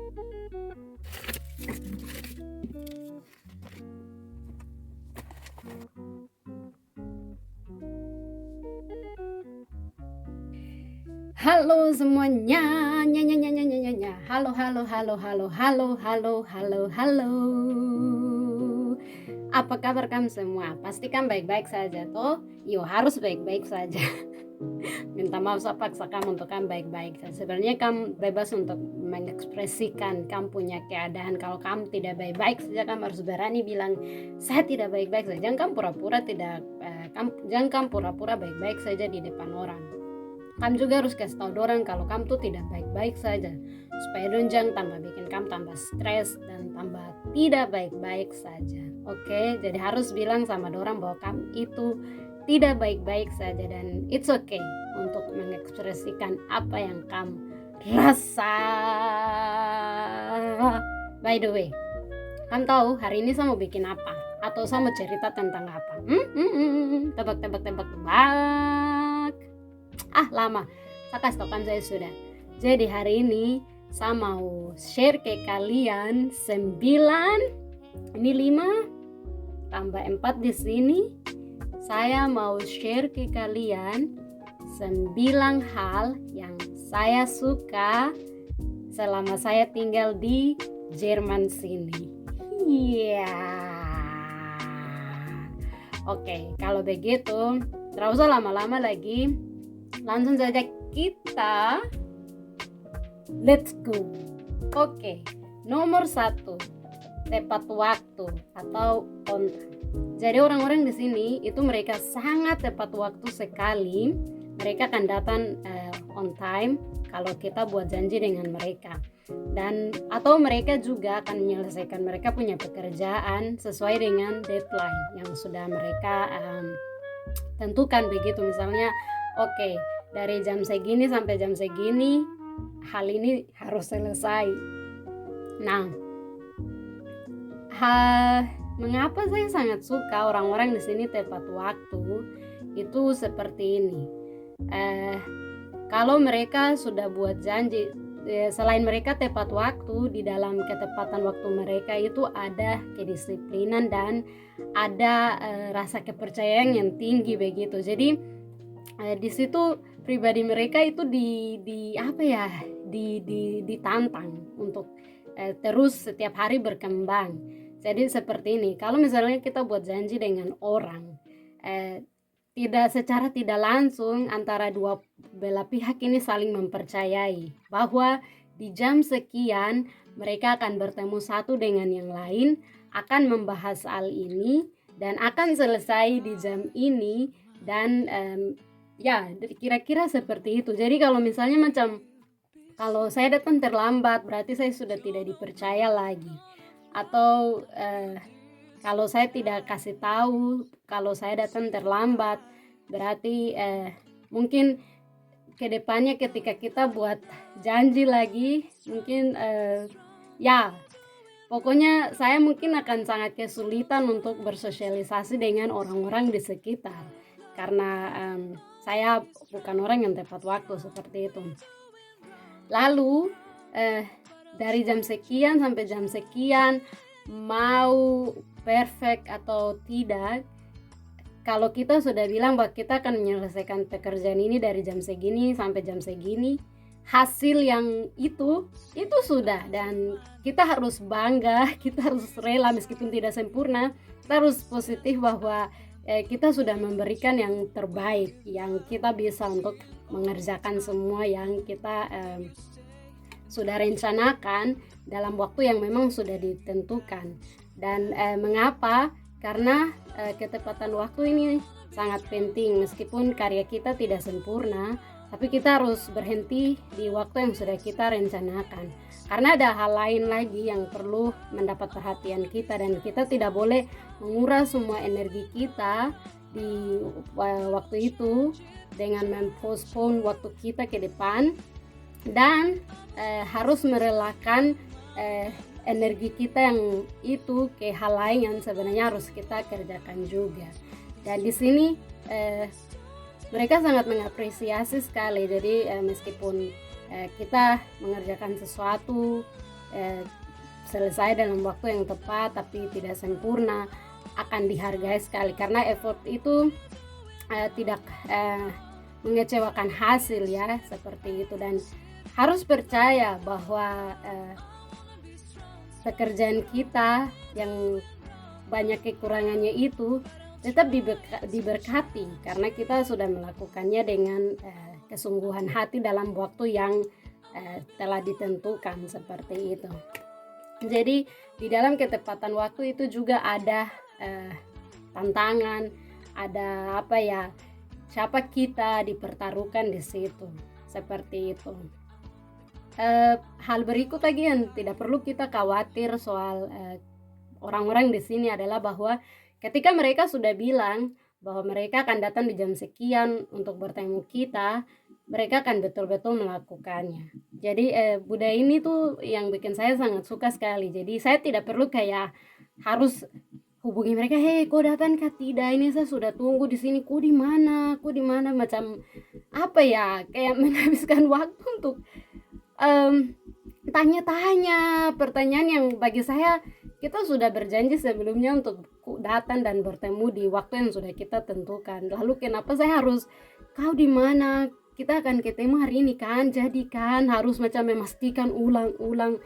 Halo semuanya, nya. Halo, halo, halo, halo, halo, halo, halo, halo. Apa kabar kamu semua? Pastikan baik-baik saja toh? Yo, harus baik-baik saja. Minta maaf saya paksa kamu untuk kamu baik-baik saja. Sebenarnya kamu bebas untuk mengekspresikan kamu punya keadaan. Kalau kamu tidak baik-baik saja, kamu harus berani bilang saya tidak baik-baik saja. Jangan kamu pura-pura jangan kamu pura-pura baik-baik saja di depan orang. Kamu juga harus kasih tahu orang kalau kamu tuh tidak baik-baik saja, supaya jangan tambah bikin kamu tambah stres dan tambah tidak baik-baik saja. Oke, jadi harus bilang sama orang bahwa kamu itu tidak baik-baik saja, dan it's okay untuk mengekspresikan apa yang kamu rasa. By the way, kamu tahu hari ini saya mau bikin apa? Atau saya mau cerita tentang apa? Tebak. Lama. Saya kasih tahu kan saya sudah. Jadi hari ini saya mau share ke kalian 9, ini 5 tambah 4 di sini. Saya mau share ke kalian 9 hal yang saya suka selama saya tinggal di Jerman sini. Oke, kalau begitu, tidak usah lama-lama lagi. Langsung saja kita let's go. Oke, nomor 1, tepat waktu atau on time. Jadi orang-orang di sini itu mereka sangat tepat waktu sekali. Mereka akan datang on time kalau kita buat janji dengan mereka. Dan atau mereka juga akan menyelesaikan mereka punya pekerjaan sesuai dengan deadline yang sudah mereka tentukan begitu. Misalnya, oke, dari jam segini sampai jam segini hal ini harus selesai. Nah, mengapa saya sangat suka orang-orang di sini tepat waktu itu seperti ini. Kalau mereka sudah buat janji, selain mereka tepat waktu, di dalam ketepatan waktu mereka itu ada kedisiplinan dan ada rasa kepercayaan yang tinggi begitu. Jadi di situ pribadi mereka itu ditantang untuk terus setiap hari berkembang. Jadi seperti ini, kalau misalnya kita buat janji dengan orang, secara tidak langsung antara dua belah pihak ini saling mempercayai bahwa di jam sekian mereka akan bertemu satu dengan yang lain, akan membahas hal ini dan akan selesai di jam ini, dan kira-kira seperti itu. Jadi kalau misalnya kalau saya datang terlambat, berarti saya sudah tidak dipercaya lagi. Atau kalau saya tidak kasih tahu kalau saya datang terlambat, berarti mungkin kedepannya ketika kita buat janji lagi, mungkin pokoknya saya mungkin akan sangat kesulitan untuk bersosialisasi dengan orang-orang di sekitar, karena saya bukan orang yang tepat waktu seperti itu. Lalu dari jam sekian sampai jam sekian, mau perfect atau tidak, kalau kita sudah bilang bahwa kita akan menyelesaikan pekerjaan ini dari jam segini sampai jam segini, hasil yang itu sudah, dan kita harus bangga, kita harus rela meskipun tidak sempurna, kita harus positif bahwa kita sudah memberikan yang terbaik yang kita bisa untuk mengerjakan semua yang kita sudah rencanakan dalam waktu yang memang sudah ditentukan. Dan mengapa? Karena ketepatan waktu ini sangat penting. Meskipun karya kita tidak sempurna, tapi kita harus berhenti di waktu yang sudah kita rencanakan, karena ada hal lain lagi yang perlu mendapat perhatian kita, dan kita tidak boleh menguras semua energi kita di waktu itu dengan mempospon waktu kita ke depan, dan harus merelakan energi kita yang itu ke hal lain yang sebenarnya harus kita kerjakan juga. Dan di sini mereka sangat mengapresiasi sekali. Jadi meskipun kita mengerjakan sesuatu eh, selesai dalam waktu yang tepat tapi tidak sempurna, akan dihargai sekali karena effort itu tidak mengecewakan hasil ya, seperti itu. Dan harus percaya bahwa pekerjaan kita yang banyak kekurangannya itu tetap diberkati karena kita sudah melakukannya dengan kesungguhan hati dalam waktu yang telah ditentukan, seperti itu. Jadi di dalam ketepatan waktu itu juga ada tantangan, ada apa ya, siapa kita dipertaruhkan di situ, seperti itu. Hal berikut lagi yang tidak perlu kita khawatir soal orang-orang di sini adalah bahwa ketika mereka sudah bilang bahwa mereka akan datang di jam sekian untuk bertemu kita, mereka akan betul-betul melakukannya. Jadi budaya ini tuh yang bikin saya sangat suka sekali. Jadi saya tidak perlu kayak harus hubungi mereka, hei kau datang kah tidak, ini saya sudah tunggu di sini, kau di mana, macam apa ya, kayak menghabiskan waktu untuk tanya-tanya pertanyaan yang bagi saya kita sudah berjanji sebelumnya untuk datang dan bertemu di waktu yang sudah kita tentukan. Lalu kenapa saya harus, kau di mana, kita akan ketemu hari ini kan, jadi kan harus macam memastikan ulang-ulang.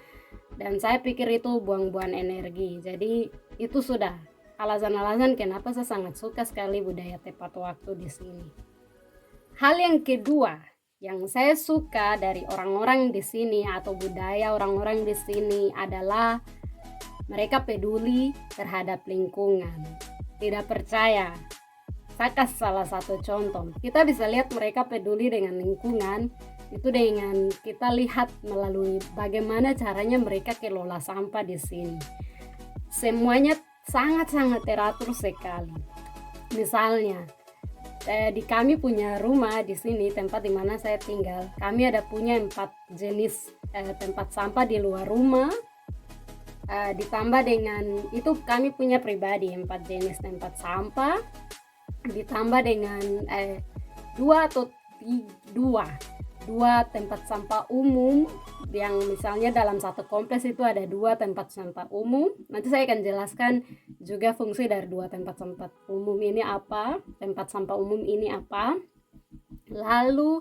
Dan saya pikir itu buang-buang energi. Jadi itu sudah alasan-alasan kenapa saya sangat suka sekali budaya tepat waktu di sini. Hal yang kedua yang saya suka dari orang-orang di sini atau budaya orang-orang di sini adalah mereka peduli terhadap lingkungan. Tidak percaya? Saya kasih salah satu contoh. Kita bisa lihat mereka peduli dengan lingkungan itu dengan kita lihat melalui bagaimana caranya mereka kelola sampah di sini. Semuanya sangat-sangat teratur sekali. Misalnya, di kami punya rumah di sini, tempat di mana saya tinggal, kami ada punya 4 jenis tempat sampah di luar rumah. Ditambah dengan itu kami punya pribadi 4 jenis tempat sampah, ditambah dengan 2 tempat sampah umum yang misalnya dalam satu kompleks itu ada 2 tempat sampah umum. Nanti saya akan jelaskan juga fungsi dari 2 tempat sampah umum ini apa, tempat sampah umum ini apa. Lalu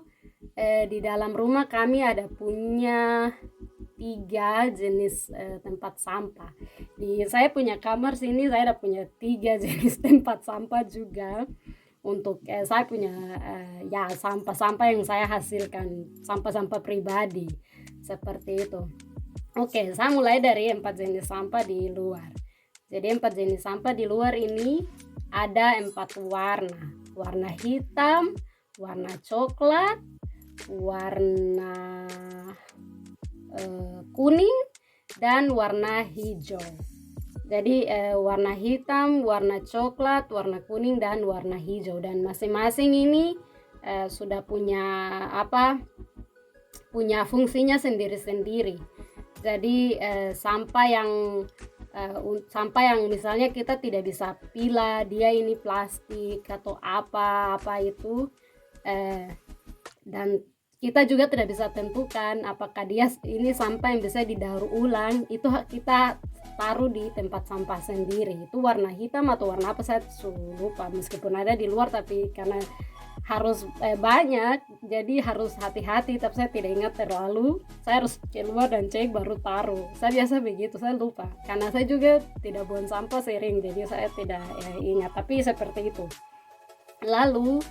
di dalam rumah kami ada punya 3 jenis tempat sampah. Saya punya kamar sini saya ada punya 3 jenis tempat sampah juga. Untuk saya punya ya sampah-sampah yang saya hasilkan, sampah-sampah pribadi, seperti itu. Oke, saya mulai dari 4 jenis sampah di luar. Jadi 4 jenis sampah di luar ini ada 4 warna. Warna hitam, warna coklat, warna kuning, dan warna hijau. Jadi warna hitam, warna coklat, warna kuning, dan warna hijau. Dan masing-masing ini sudah punya punya fungsinya sendiri-sendiri. Jadi sampah yang misalnya kita tidak bisa pilah, dia ini plastik atau apa itu, dan kita juga tidak bisa tentukan apakah dia ini sampah yang bisa didaur ulang, itu kita taruh di tempat sampah sendiri. Itu warna hitam atau warna apa saya lupa, meskipun ada di luar tapi karena harus banyak jadi harus hati-hati, tapi saya tidak ingat terlalu, saya harus keluar dan cek baru taruh. Saya biasa begitu, saya lupa karena saya juga tidak buang sampah sering, jadi saya tidak ingat, tapi seperti itu. Lalu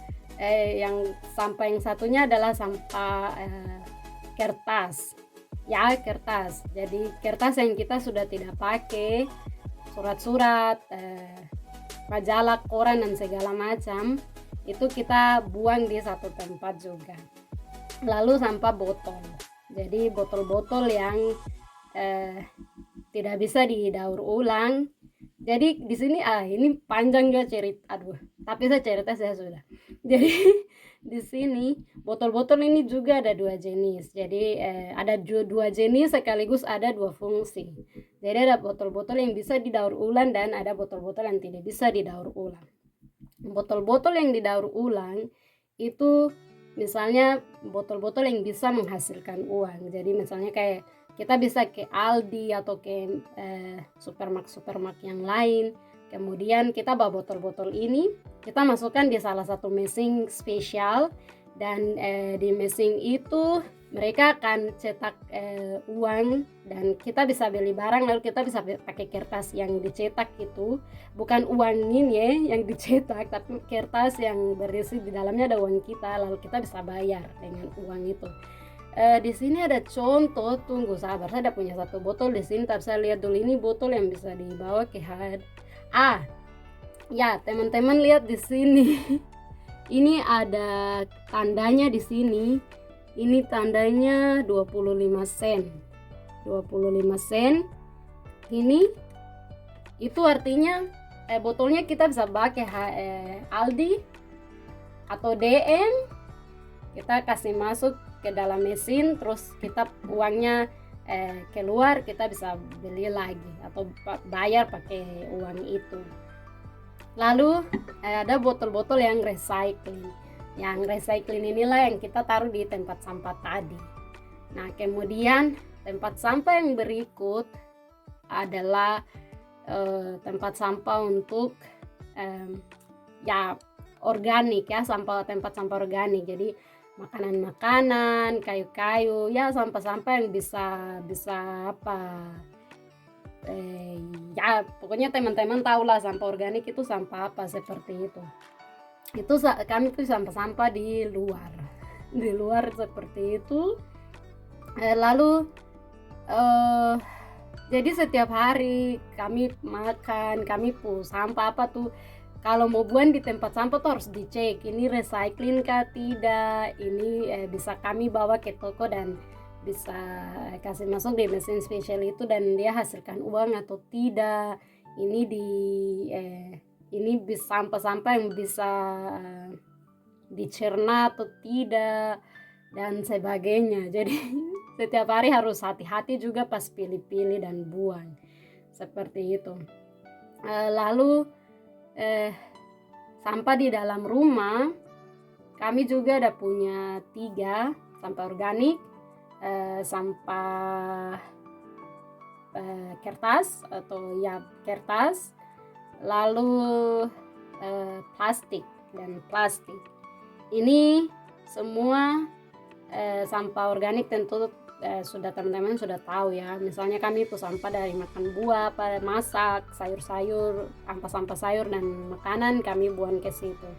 yang sampah yang satunya adalah sampah kertas. Ya, kertas. Jadi kertas yang kita sudah tidak pakai, surat-surat, majalah, koran, dan segala macam, itu kita buang di satu tempat juga. Lalu sampah botol. Jadi botol-botol yang tidak bisa didaur ulang. Jadi di sini ini panjang juga cerita, tapi saya sudah. Jadi di sini botol-botol ini juga ada 2 jenis. Jadi ada 2 jenis sekaligus ada 2 fungsi. Jadi ada botol-botol yang bisa didaur ulang dan ada botol-botol yang tidak bisa didaur ulang. Botol-botol yang didaur ulang itu misalnya botol-botol yang bisa menghasilkan uang. Jadi misalnya kayak Kita bisa ke Aldi atau ke supermarket yang lain. Kemudian kita bawa botol-botol ini, kita masukkan di salah satu mesin spesial, dan di mesin itu mereka akan cetak uang, dan kita bisa beli barang lalu kita bisa pakai kertas yang dicetak itu, bukan uang ini ya yang dicetak, tapi kertas yang berisi di dalamnya ada uang kita, lalu kita bisa bayar dengan uang itu. Di sini ada contoh, tunggu sabar, saya ada punya satu botol di sini, tapi saya lihat dulu ini botol yang bisa dibawa ke ya teman-teman lihat di sini. Ini ada tandanya di sini. Ini tandanya 25 sen. 25 sen. Ini itu artinya botolnya kita bisa pakai Aldi atau DM. Kita kasih masuk ke dalam mesin, terus kita uangnya keluar, kita bisa beli lagi atau bayar pakai uang itu. Lalu ada botol-botol yang recycling. Yang recycling inilah yang kita taruh di tempat sampah tadi. Nah, kemudian tempat sampah yang berikut adalah tempat sampah untuk ya organik ya, tempat sampah organik. Jadi makanan-makanan, kayu-kayu, ya sampah-sampah yang bisa apa, ya pokoknya teman-teman tahu lah sampah organik itu sampah apa, seperti itu. Itu kami tuh sampah-sampah di luar seperti itu. Lalu jadi setiap hari kami makan, kami sampah apa tuh, kalau mau buang di tempat sampah tuh harus dicek ini recycling kah tidak, ini bisa kami bawa ke toko dan bisa kasih masuk di mesin spesial itu dan dia hasilkan uang atau tidak. Ini ini bisa sampah-sampah yang bisa dicerna atau tidak dan sebagainya. Jadi setiap hari harus hati-hati juga pas pilih-pilih dan buang, seperti itu. Lalu sampah di dalam rumah kami juga ada punya 3 sampah organik, sampah kertas atau ya kertas, lalu plastik dan plastik. Ini semua sampah organik tentu sudah teman-teman sudah tahu ya. Misalnya kami itu sampah dari makan buah, masak, sayur-sayur, sampah sayur dan makanan kami buang ke situ.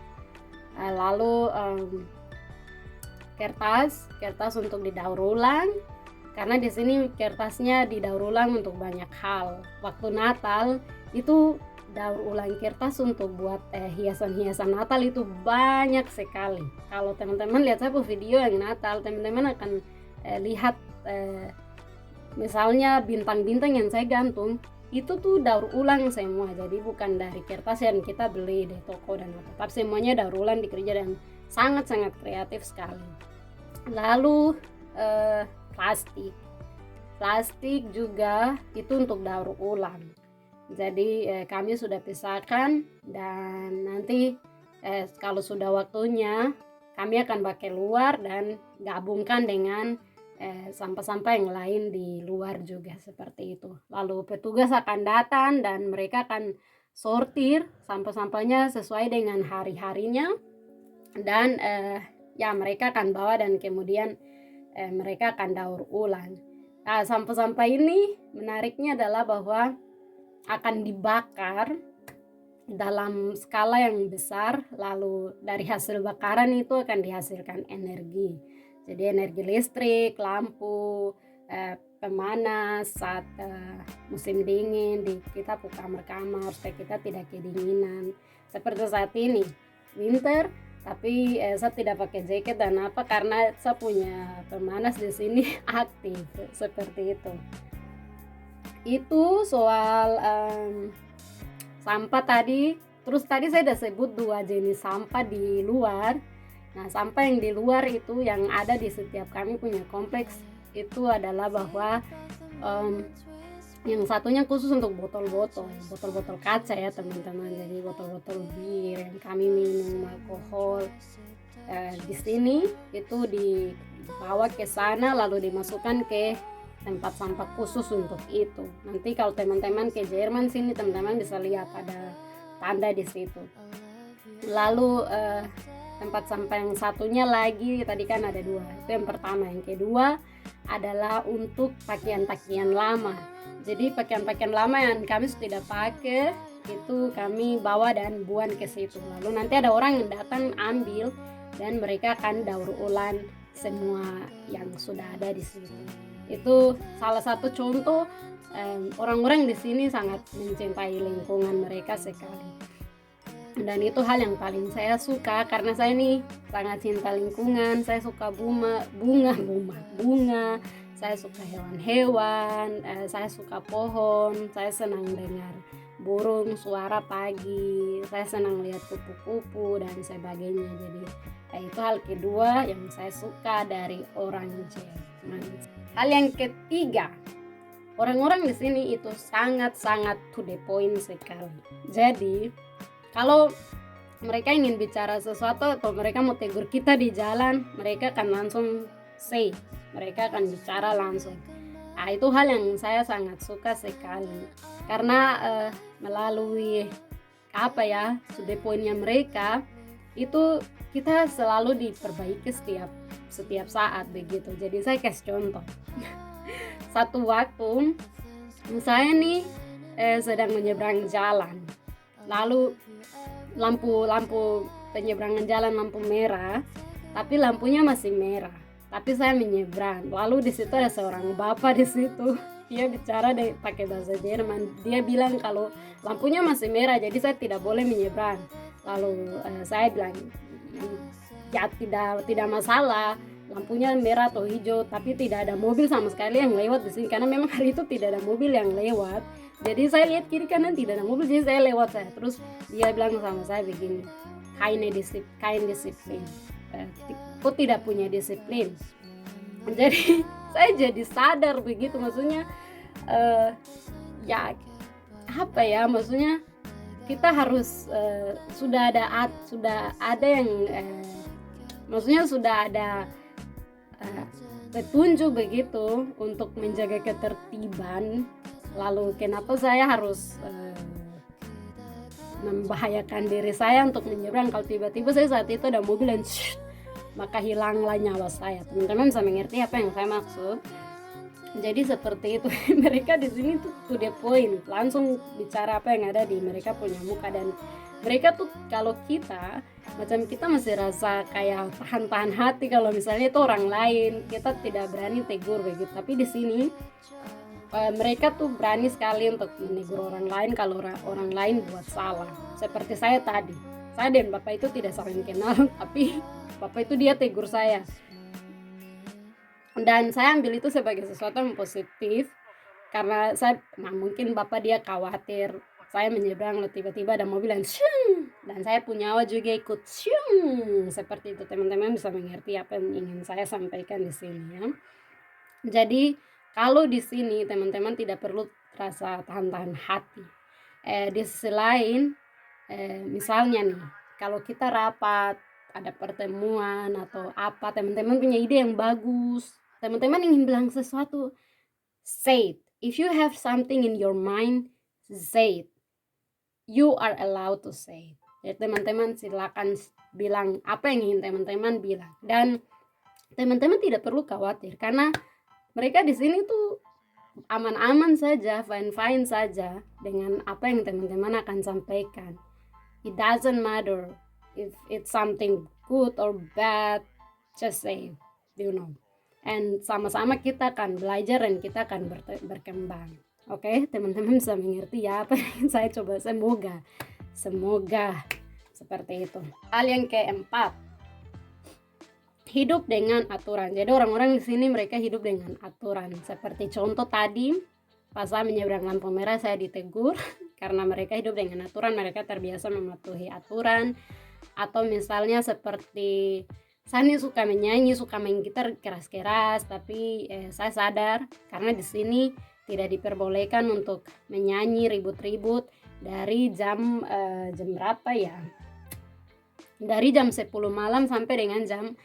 Lalu kertas untuk didaur ulang, karena di sini kertasnya didaur ulang untuk banyak hal. Waktu Natal itu daur ulang kertas untuk buat hiasan-hiasan Natal itu banyak sekali. Kalau teman-teman lihat saya video yang Natal, teman-teman akan lihat misalnya bintang-bintang yang saya gantung itu tuh daur ulang semua. Jadi bukan dari kertas yang kita beli di toko dan apa, tapi semuanya daur ulang dikerja dan sangat-sangat kreatif sekali. Lalu plastik juga itu untuk daur ulang. Jadi kami sudah pisahkan, dan nanti kalau sudah waktunya kami akan pakai luar dan gabungkan dengan sampah-sampah yang lain di luar juga, seperti itu. Lalu petugas akan datang dan mereka akan sortir sampah-sampahnya sesuai dengan hari-harinya, dan ya mereka akan bawa dan kemudian mereka akan daur ulang. Nah, sampah-sampah ini menariknya adalah bahwa akan dibakar dalam skala yang besar, lalu dari hasil bakaran itu akan dihasilkan energi. Jadi energi listrik, lampu, pemanas saat musim dingin di kita kamar-kamar supaya kita tidak kedinginan. Seperti saat ini winter, tapi saya tidak pakai jaket dan apa karena saya punya pemanas di sini aktif, seperti itu. Itu soal sampah tadi. Terus tadi saya sudah sebut 2 jenis sampah di luar. Nah, sampah yang di luar itu yang ada di setiap kami punya kompleks itu adalah bahwa yang satunya khusus untuk botol-botol kaca ya teman-teman. Jadi botol-botol bir yang kami minum alkohol di sini itu dibawa ke sana lalu dimasukkan ke tempat sampah khusus untuk itu. Nanti kalau teman-teman ke Jerman sini, teman-teman bisa lihat ada tanda di situ. Lalu tempat sampah yang satunya lagi, tadi kan ada 2, itu yang pertama. Yang kedua adalah untuk pakaian-pakaian lama. Jadi pakaian-pakaian lama yang kami sudah tidak pakai itu kami bawa dan buang ke situ. Lalu nanti ada orang yang datang ambil dan mereka akan daur ulang semua yang sudah ada di situ. Itu salah satu contoh orang-orang di sini sangat mencintai lingkungan mereka sekali. Dan itu hal yang paling saya suka karena saya nih sangat cinta lingkungan. Saya suka bunga, saya suka hewan-hewan, saya suka pohon, saya senang dengar burung suara pagi, saya senang lihat kupu-kupu dan sebagainya. Jadi itu hal kedua yang saya suka dari orang Jerman. Hal yang ketiga, orang-orang di sini itu sangat-sangat to the point sekali. Jadi kalau mereka ingin bicara sesuatu atau mereka mau tegur kita di jalan, mereka akan langsung say, mereka akan bicara langsung. Itu hal yang saya sangat suka sekali karena melalui sudut poinnya mereka itu kita selalu diperbaiki setiap saat begitu. Jadi saya kasih contoh. Satu waktu saya nih sedang menyeberang jalan, lalu lampu penyeberangan jalan lampu merah, tapi lampunya masih merah, tapi saya menyeberang. Lalu di situ ada seorang bapak di situ, dia bicara pakai bahasa Jerman. Dia bilang kalau lampunya masih merah jadi saya tidak boleh menyeberang. Lalu saya bilang ya tidak masalah, lampunya merah atau hijau, tapi tidak ada mobil sama sekali yang lewat di sini karena memang hari itu tidak ada mobil yang lewat. Jadi saya lihat kiri kanan tidak ada mobil, jadi saya lewat saya. Terus dia bilang sama saya begini, kain disiplin, kok tidak punya disiplin. Jadi saya jadi sadar begitu, maksudnya maksudnya kita harus sudah ada yang maksudnya sudah ada petunjuk begitu untuk menjaga ketertiban. Lalu kenapa saya harus membahayakan diri saya untuk menyeberang kalau tiba-tiba saya saat itu ada mobil dan maka hilanglah nyawa saya. Teman-teman bisa mengerti apa yang saya maksud. Jadi seperti itu. Mereka di sini tuh to the point, langsung bicara apa yang ada di mereka punya muka. Dan mereka tuh kalau kita masih rasa kayak tahan hati kalau misalnya itu orang lain, kita tidak berani tegur begitu. Tapi di sini mereka tuh berani sekali untuk menegur orang lain kalau orang lain buat salah. Seperti saya tadi, saya dan bapak itu tidak saling kenal, tapi bapak itu dia tegur saya. Dan saya ambil itu sebagai sesuatu yang positif karena mungkin bapak dia khawatir saya menyeberang lalu tiba-tiba ada mobil dan saya punya nyawa juga ikut seperti itu. Teman-teman bisa mengerti apa yang ingin saya sampaikan di sini ya. Jadi kalau di sini teman-teman tidak perlu rasa tahan hati. Di sisi lain, misalnya nih, kalau kita rapat, ada pertemuan atau apa, teman-teman punya ide yang bagus, teman-teman ingin bilang sesuatu, say it. If you have something in your mind, say it. You are allowed to say it. Jadi teman-teman silakan bilang apa yang ingin teman-teman bilang. Dan teman-teman tidak perlu khawatir karena mereka di sini tuh aman-aman saja, fine-fine saja dengan apa yang teman-teman akan sampaikan. It doesn't matter if it's something good or bad, just say, And sama-sama kita akan belajar dan kita akan berkembang. Oke, teman-teman bisa mengerti ya apa yang saya coba. Semoga seperti itu. Hal yang keempat, hidup dengan aturan. Jadi orang-orang di sini mereka hidup dengan aturan. Seperti contoh tadi, pas saya menyeberang lampu merah saya ditegur karena mereka hidup dengan aturan, mereka terbiasa mematuhi aturan. Atau misalnya seperti saya ini suka menyanyi, suka main gitar keras-keras, tapi saya sadar karena di sini tidak diperbolehkan untuk menyanyi ribut-ribut dari jam berapa ya? Dari jam 10 malam sampai dengan jam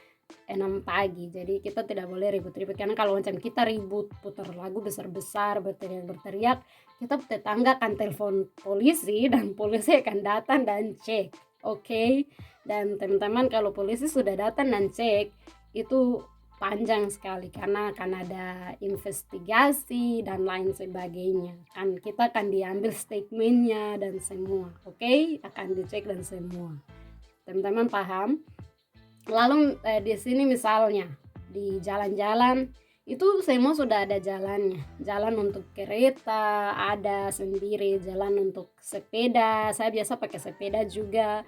6 pagi. Jadi kita tidak boleh ribut-ribut, karena kalau macam kita ribut, putar lagu besar-besar, berteriak-berteriak, kita tetangga akan telepon polisi dan polisi akan datang dan cek. Oke. Dan teman-teman, kalau polisi sudah datang dan cek, itu panjang sekali karena akan ada investigasi dan lain sebagainya. Kan kita akan diambil statementnya dan semua. Oke, akan dicek dan semua. Teman-teman paham? Lalu di sini misalnya di jalan-jalan itu semua sudah ada jalannya. Jalan untuk kereta ada sendiri, jalan untuk sepeda, saya biasa pakai sepeda juga,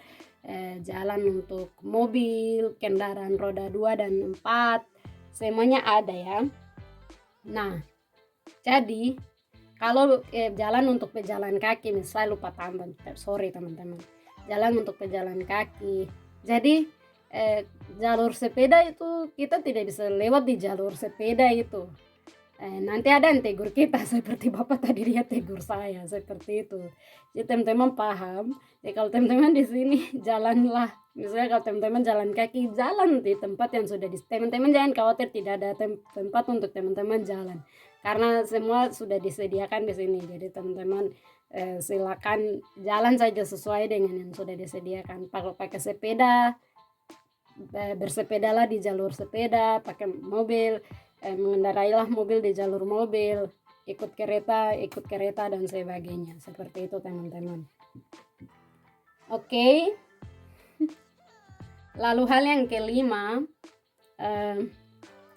jalan untuk mobil, kendaraan roda 2 dan 4, semuanya ada ya. Nah, jadi kalau jalan untuk pejalan kaki, misal lupa tambah, sorry teman-teman, jalan untuk pejalan kaki. Jadi jalur sepeda itu kita tidak bisa lewat di jalur sepeda itu. Nanti ada yang tegur kita seperti bapak tadi dia tegur saya seperti itu. Jadi teman-teman paham. Jadi kalau teman-teman di sini jalanlah, misalnya kalau teman-teman jalan kaki, jalan di tempat yang sudah teman-teman jangan khawatir, tidak ada tempat untuk teman-teman jalan karena semua sudah disediakan di sini. Jadi teman-teman silakan jalan saja sesuai dengan yang sudah disediakan. Kalau pakai sepeda, bersepedalah di jalur sepeda, pakai mobil, mengendarailah mobil di jalur mobil, ikut kereta dan sebagainya. Seperti itu teman-teman. Oke. Lalu hal yang kelima,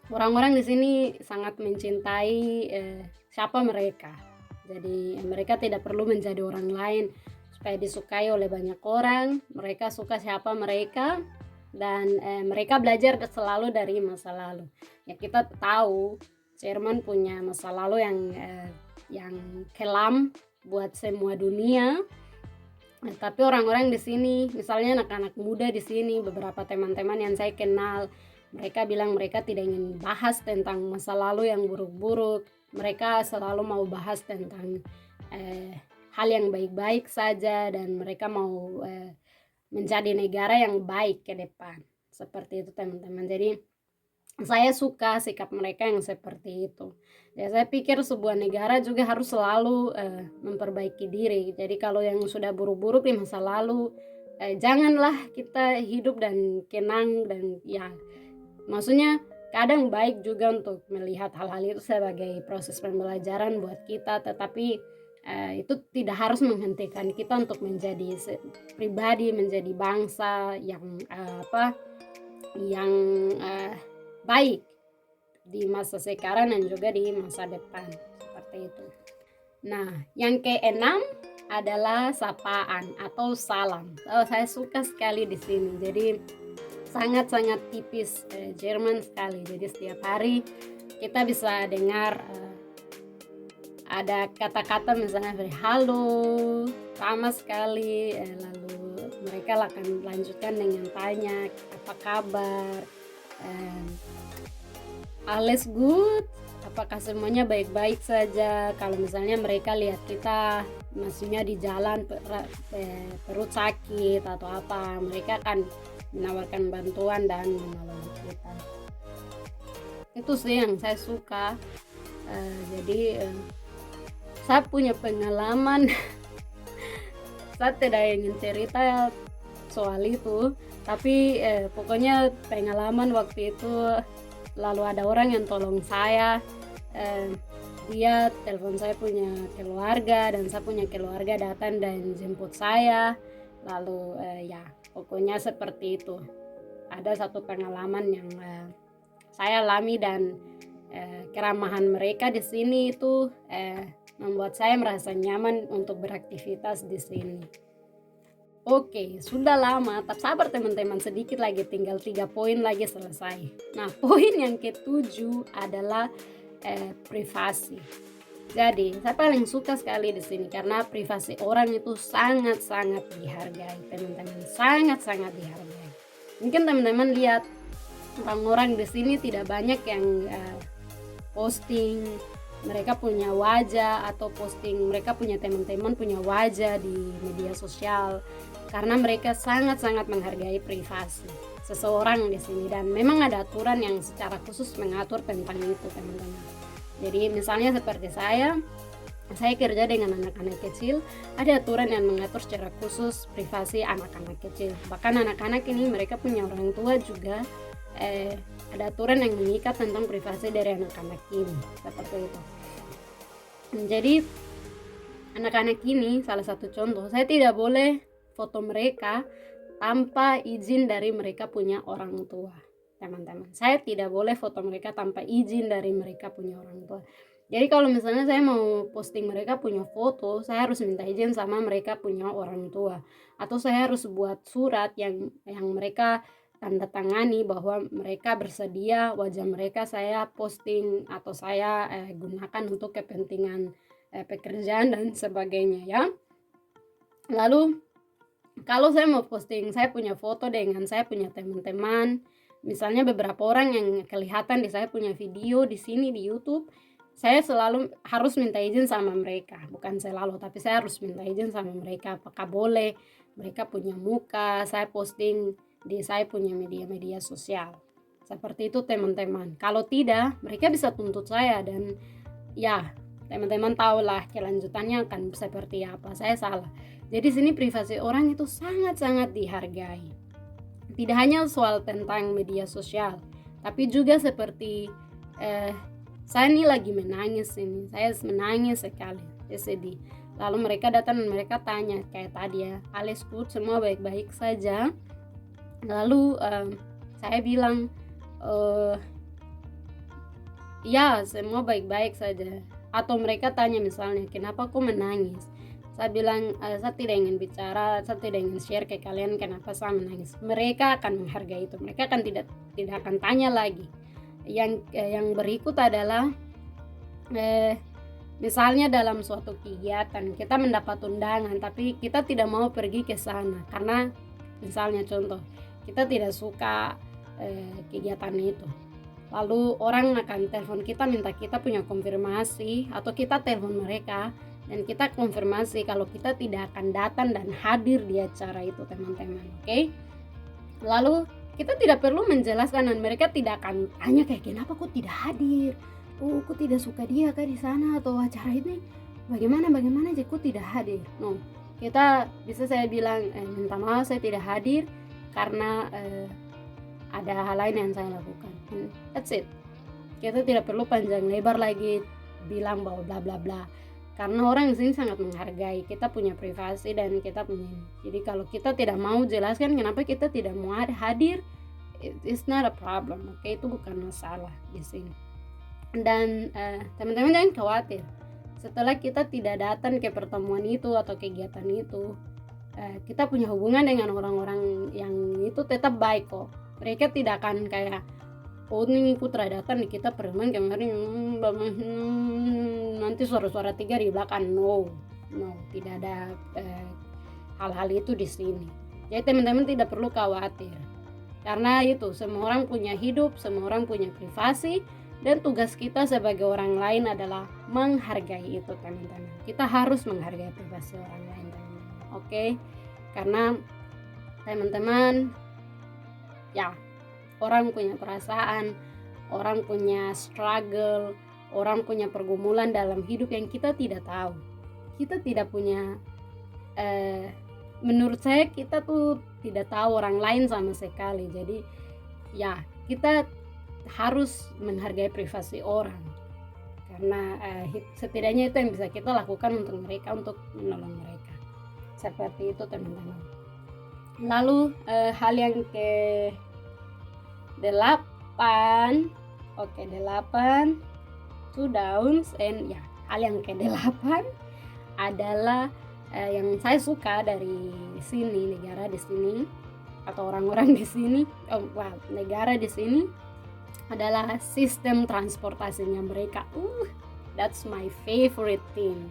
orang-orang di sini sangat mencintai siapa mereka. Jadi mereka tidak perlu menjadi orang lain supaya disukai oleh banyak orang. Mereka suka siapa mereka, dan mereka belajar selalu dari masa lalu. Ya kita tahu Jerman punya masa lalu yang kelam buat semua dunia. Tapi orang-orang di sini, misalnya anak-anak muda di sini, beberapa teman-teman yang saya kenal, mereka bilang mereka tidak ingin bahas tentang masa lalu yang buruk-buruk. Mereka selalu mau bahas tentang hal yang baik-baik saja, dan mereka mau menjadi negara yang baik ke depan. Seperti itu teman-teman. Jadi saya suka sikap mereka yang seperti itu. Ya, saya pikir sebuah negara juga harus selalu memperbaiki diri. Jadi kalau yang sudah buruk-buruk di masa lalu, janganlah kita hidup dan kenang, dan ya maksudnya kadang baik juga untuk melihat hal-hal itu sebagai proses pembelajaran buat kita, tetapi itu tidak harus menghentikan kita untuk menjadi pribadi, menjadi bangsa yang yang baik di masa sekarang dan juga di masa depan. Seperti itu. Nah, yang keenam adalah sapaan atau salam. Saya suka sekali di sini. Jadi sangat-sangat tipis Jerman sekali. Jadi setiap hari kita bisa dengar ada kata-kata misalnya dari halo, sama sekali, lalu mereka akan lanjutkan dengan tanya apa kabar, alles good, apakah semuanya baik-baik saja. Kalau misalnya mereka lihat kita maksudnya di jalan perut sakit atau apa, mereka akan menawarkan bantuan dan menolong kita. Itu sih yang saya suka. Jadi saya punya pengalaman saya tidak ingin cerita soal itu, tapi pokoknya pengalaman waktu itu, lalu ada orang yang tolong saya, dia telepon saya punya keluarga, dan saya punya keluarga datang dan jemput saya. Lalu ya pokoknya seperti itu. Ada satu pengalaman yang saya alami, dan keramahan mereka di sini itu membuat saya merasa nyaman untuk beraktivitas di sini. Oke, sudah lama, tapi sabar teman-teman, sedikit lagi, tinggal 3 poin lagi selesai. Nah, poin yang ketujuh adalah privasi. Jadi, saya paling suka sekali di sini karena privasi orang itu sangat-sangat dihargai, teman-teman, sangat-sangat dihargai. Mungkin teman-teman lihat orang-orang di sini tidak banyak yang posting mereka punya wajah, atau posting mereka punya teman-teman punya wajah di media sosial, karena mereka sangat-sangat menghargai privasi. seseorang di sini, dan memang ada aturan yang secara khusus mengatur tentang itu, teman-teman. Jadi misalnya seperti saya kerja dengan anak-anak kecil, ada aturan yang mengatur secara khusus privasi anak-anak kecil. Bahkan anak-anak ini mereka punya orang tua juga, ada aturan yang mengikat tentang privasi dari anak-anak ini, seperti itu. Jadi anak-anak ini salah satu contoh, saya tidak boleh foto mereka tanpa izin dari mereka punya orang tua, teman-teman. Saya tidak boleh foto mereka tanpa izin dari mereka punya orang tua. Jadi kalau misalnya saya mau posting mereka punya foto, saya harus minta izin sama mereka punya orang tua, atau saya harus buat surat yang mereka tanda tangani bahwa mereka bersedia wajah mereka saya posting atau saya gunakan untuk kepentingan pekerjaan dan sebagainya, ya. Lalu kalau saya mau posting saya punya foto dengan saya punya teman-teman, misalnya beberapa orang yang kelihatan di saya punya video di sini di YouTube, saya selalu harus minta izin sama mereka. Bukan selalu, tapi saya harus minta izin sama mereka. Apakah boleh mereka punya muka saya posting di saya punya media-media sosial. Seperti itu, teman-teman. Kalau tidak, mereka bisa tuntut saya, dan ya, teman-teman tahulah kelanjutannya akan seperti apa. Saya salah. Jadi sini privasi orang itu sangat-sangat dihargai. Tidak hanya soal tentang media sosial, tapi juga seperti saya ini lagi menangis ini, saya menangis sekali, saya sedih. Lalu mereka datang dan mereka tanya kayak tadi ya, alles gut, semua baik-baik saja. Lalu saya bilang ya semua baik-baik saja. Atau mereka tanya misalnya kenapa aku menangis, saya bilang saya tidak ingin bicara, saya tidak ingin share ke kalian kenapa saya menangis. Mereka akan menghargai itu, mereka akan tidak akan tanya lagi. Yang berikut adalah misalnya dalam suatu kegiatan kita mendapat undangan tapi kita tidak mau pergi ke sana karena misalnya contoh kita tidak suka kegiatan itu, lalu orang akan telepon kita minta kita punya konfirmasi, atau kita telepon mereka dan kita konfirmasi kalau kita tidak akan datang dan hadir di acara itu, teman-teman. Oke? Lalu kita tidak perlu menjelaskan dan mereka tidak akan tanya kayak kenapa kok tidak hadir, kok tidak suka dia kah di sana atau acara ini bagaimana aja kok tidak hadir. No, kita bisa saya bilang minta maaf saya tidak hadir karena ada hal lain yang saya lakukan. That's it. Kita tidak perlu panjang lebar lagi bilang bahwa bla bla bla, karena orang di sini sangat menghargai kita punya privasi dan kita punya. Jadi kalau kita tidak mau jelaskan kenapa kita tidak mau hadir, it's not a problem, oke? Itu bukan masalah di sini. Dan teman-teman jangan khawatir, setelah kita tidak datang ke pertemuan itu atau kegiatan itu, kita punya hubungan dengan orang-orang yang itu tetap baik kok. Mereka tidak akan kayak ini ikut datang kita pertemuan kemarin nanti suara-suara tiga di belakang. No, tidak ada hal-hal itu di sini. Jadi teman-teman tidak perlu khawatir, karena itu semua orang punya hidup, semua orang punya privasi, dan tugas kita sebagai orang lain adalah menghargai itu, teman-teman. Kita harus menghargai privasi orang lain, teman-teman. Oke? Karena teman-teman ya, orang punya perasaan, orang punya struggle, orang punya pergumulan dalam hidup yang kita tidak tahu. Kita tidak punya menurut saya kita tuh tidak tahu orang lain sama sekali. Jadi ya, kita harus menghargai privasi orang, karena setidaknya itu yang bisa kita lakukan untuk mereka, untuk menolong mereka. Seperti itu, teman-teman. Lalu hal yang ke-8, 8 two downs, and ya, hal yang ke-8 adalah yang saya suka dari sini, negara di sini atau orang-orang di sini, negara di sini adalah sistem transportasinya mereka. That's my favorite thing.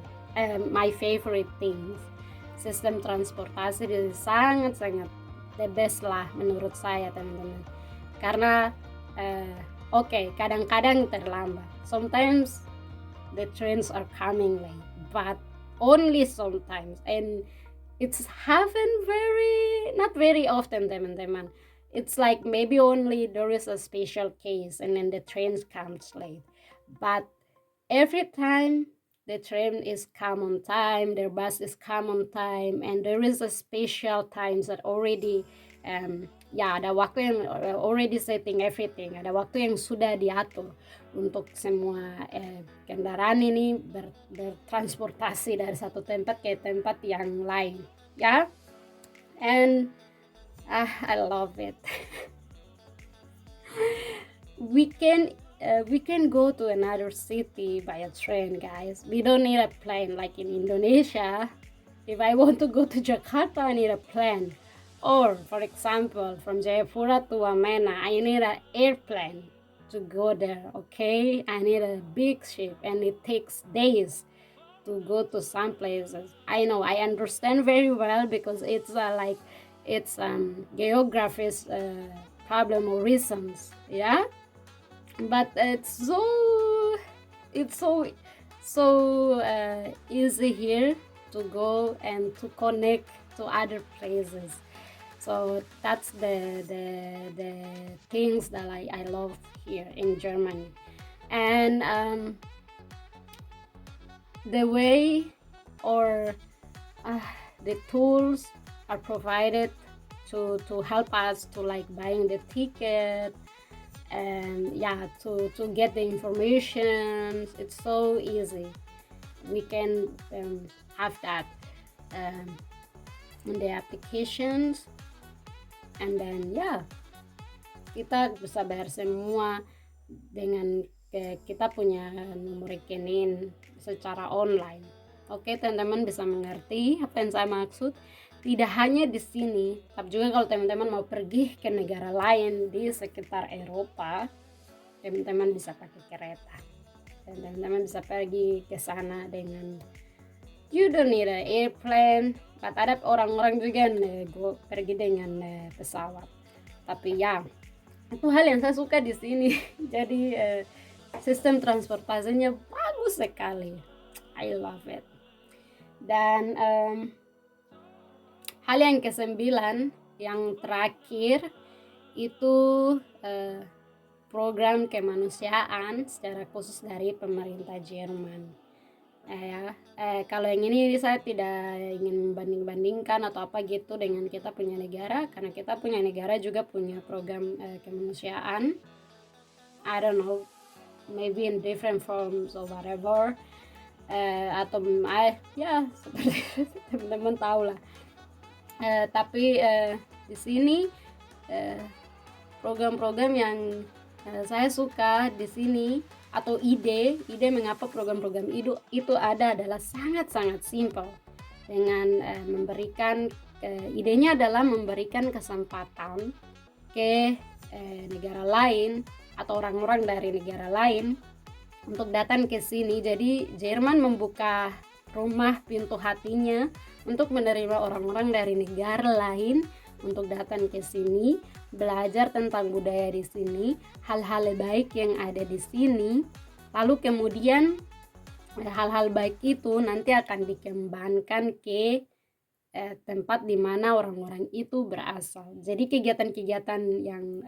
Sistem transportasi itu sangat-sangat the best lah menurut saya, teman-teman. Karena kadang-kadang terlambat. Sometimes the trains are coming late, but only sometimes, and it's happen not very often, teman-teman. it's like maybe only there is a special case and then the train comes late. But every time the train is come on time, their bus is come on time, and there is a special times that already ya ada waktu yang already setting everything, ada waktu yang sudah diatur untuk semua kendaraan ini bertransportasi dari satu tempat ke tempat yang lain, ya. And I love it. we can go to another city by a train, guys. We don't need a plane like in Indonesia. If I want to go to Jakarta, I need a plane. Or, for example, from Jayapura to Wamena, I need an airplane to go there, okay? I need a big ship, and it takes days to go to some places. I know, I understand very well, because it's geography's problem or reasons, yeah. But it's so easy here to go and to connect to other places. So that's the things that I love here in Germany. And the way or the tools are provided to help us to like buying the ticket and to get the information. It's so easy. We can have that in the applications, and then kita bisa bayar semua dengan kita punya nomor rekening secara online. Oke, teman-teman bisa mengerti apa yang saya maksud? Tidak hanya di sini, tapi juga kalau teman-teman mau pergi ke negara lain di sekitar Eropa, teman-teman bisa pakai kereta. Dan teman-teman bisa pergi ke sana dengan you don't need an airplane. But ada orang-orang juga yang pergi dengan pesawat. Tapi ya, itu hal yang saya suka di sini. Jadi sistem transportasinya bagus sekali. I love it. Dan hal yang ke-9, yang terakhir itu program kemanusiaan secara khusus dari pemerintah Jerman. Kalau yang ini saya tidak ingin membanding-bandingkan atau apa gitu dengan kita punya negara, karena kita punya negara juga punya program kemanusiaan. I don't know, maybe in different forms or whatever, atau seperti teman-teman tahu lah. Tapi di sini program-program yang saya suka di sini, atau ide mengapa program-program itu ada adalah sangat-sangat simpel, dengan memberikan idenya adalah memberikan kesempatan ke negara lain atau orang-orang dari negara lain untuk datang ke sini. Jadi Jerman membuka rumah pintu hatinya untuk menerima orang-orang dari negara lain untuk datang ke sini, belajar tentang budaya di sini, hal-hal baik yang ada di sini. Lalu kemudian hal-hal baik itu nanti akan dikembangkan ke tempat di mana orang-orang itu berasal. Jadi kegiatan-kegiatan yang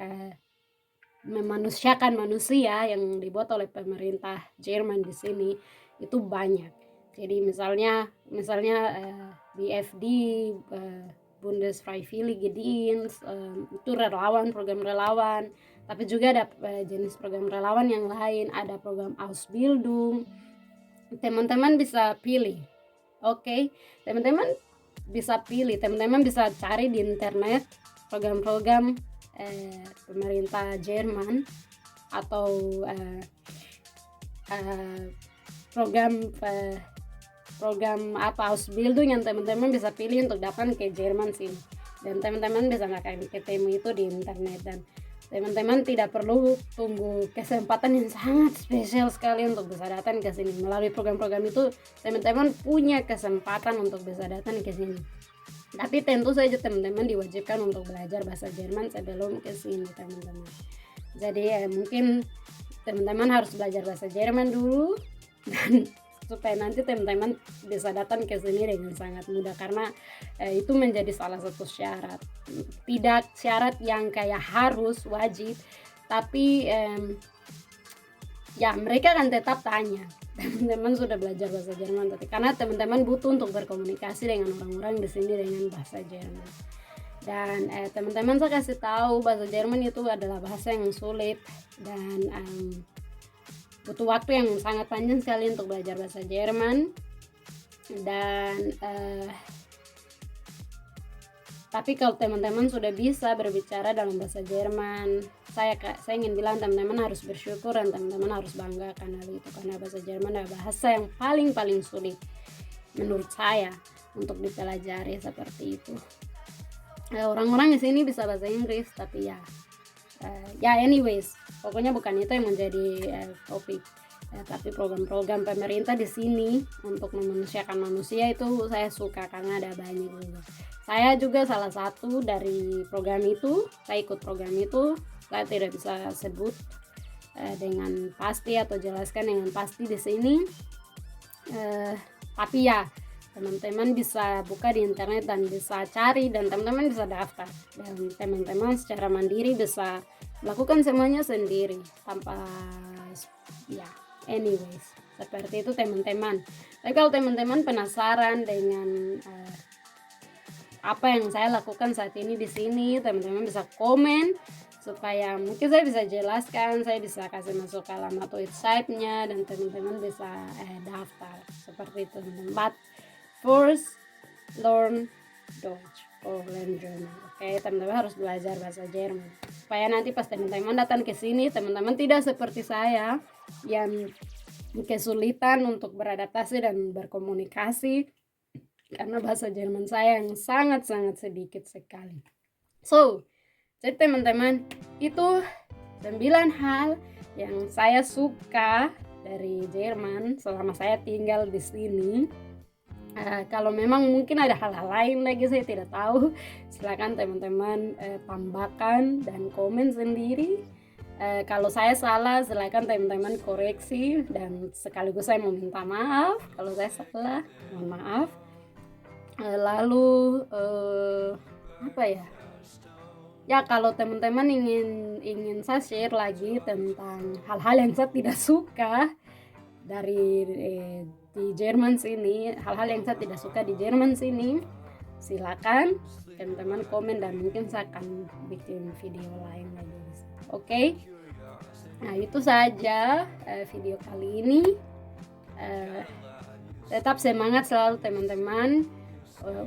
memanusiakan manusia yang dibuat oleh pemerintah Jerman di sini itu banyak. Jadi misalnya BFD, Bundesfreiwillige Dienst, itu relawan, program relawan. Tapi juga ada jenis program relawan yang lain, ada program Ausbildung. Teman-teman bisa pilih. Oke, teman-teman bisa pilih, teman-teman bisa cari di internet program-program pemerintah Jerman, atau program Ausbildung yang teman-teman bisa pilih untuk datang ke Jerman sini. Dan teman-teman bisa akan ketemu itu di internet, dan teman-teman tidak perlu tunggu kesempatan yang sangat spesial sekali untuk bisa datang ke sini. Melalui program-program itu teman-teman punya kesempatan untuk bisa datang ke sini. Tapi tentu saja teman-teman diwajibkan untuk belajar bahasa Jerman sebelum ke sini, teman-teman. Jadi mungkin teman-teman harus belajar bahasa Jerman dulu, dan supaya nanti teman-teman bisa datang ke sini dengan sangat mudah, karena itu menjadi salah satu syarat. Tidak syarat yang kayak harus wajib, tapi ya mereka akan tetap tanya teman-teman sudah belajar bahasa Jerman tadi, karena teman-teman butuh untuk berkomunikasi dengan orang-orang di sini dengan bahasa Jerman. Dan teman-teman saya kasih tahu bahasa Jerman itu adalah bahasa yang sulit dan butuh waktu yang sangat panjang sekali untuk belajar bahasa Jerman. Dan tapi kalau teman-teman sudah bisa berbicara dalam bahasa Jerman, saya ingin bilang teman-teman harus bersyukur dan teman-teman harus bangga karena itu, karena bahasa Jerman adalah bahasa yang paling sulit menurut saya untuk dipelajari seperti itu. Orang-orang di sini bisa bahasa Inggris, tapi ya anyways, pokoknya bukan itu yang menjadi topik. Tapi program-program pemerintah di sini untuk memanusiakan manusia itu saya suka karena ada banyak juga. Saya juga salah satu dari program itu, saya ikut program itu. Saya tidak bisa sebut dengan pasti atau jelaskan dengan pasti di sini. Tapi ya teman-teman bisa buka di internet dan bisa cari, dan teman-teman bisa daftar, dan teman-teman secara mandiri bisa melakukan semuanya sendiri tanpa ya anyways seperti itu teman-teman. Tapi kalau teman-teman penasaran dengan apa yang saya lakukan saat ini di sini, teman-teman bisa komen supaya mungkin saya bisa jelaskan, saya bisa kasih masuk ke alamat website-nya dan teman-teman bisa daftar seperti itu teman-teman. But first learn Deutsch or learn German. Oke, teman-teman harus belajar bahasa Jerman supaya nanti pas teman-teman datang ke sini, teman-teman tidak seperti saya yang kesulitan untuk beradaptasi dan berkomunikasi karena bahasa Jerman saya yang sangat sedikit sekali. So, jadi teman-teman, itu 9 hal yang saya suka dari Jerman selama saya tinggal di sini. Kalau memang mungkin ada hal-hal lain lagi saya tidak tahu, silakan teman-teman tambahkan dan komen sendiri. Kalau saya salah silakan teman-teman koreksi, dan sekaligus saya mau minta maaf kalau saya salah, mohon maaf. Lalu apa ya kalau teman-teman ingin saya share lagi tentang hal-hal yang saya tidak suka dari di Jerman sini, hal-hal yang saya tidak suka di Jerman sini, silakan teman-teman komen dan mungkin saya akan bikin video lain lagi. Oke? Nah itu saja video kali ini. Tetap semangat selalu teman-teman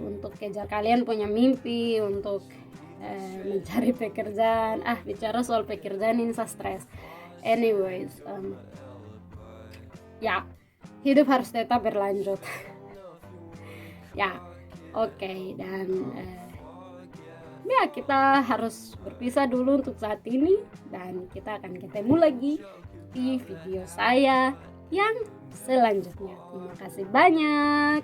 untuk kejar kalian punya mimpi, untuk mencari pekerjaan. Bicara soal pekerjaan ini saya stres. Anyways, ya hidup harus tetap berlanjut. Ya, oke. Dan ya kita harus berpisah dulu untuk saat ini, dan kita akan ketemu lagi di video saya yang selanjutnya. Terima kasih banyak.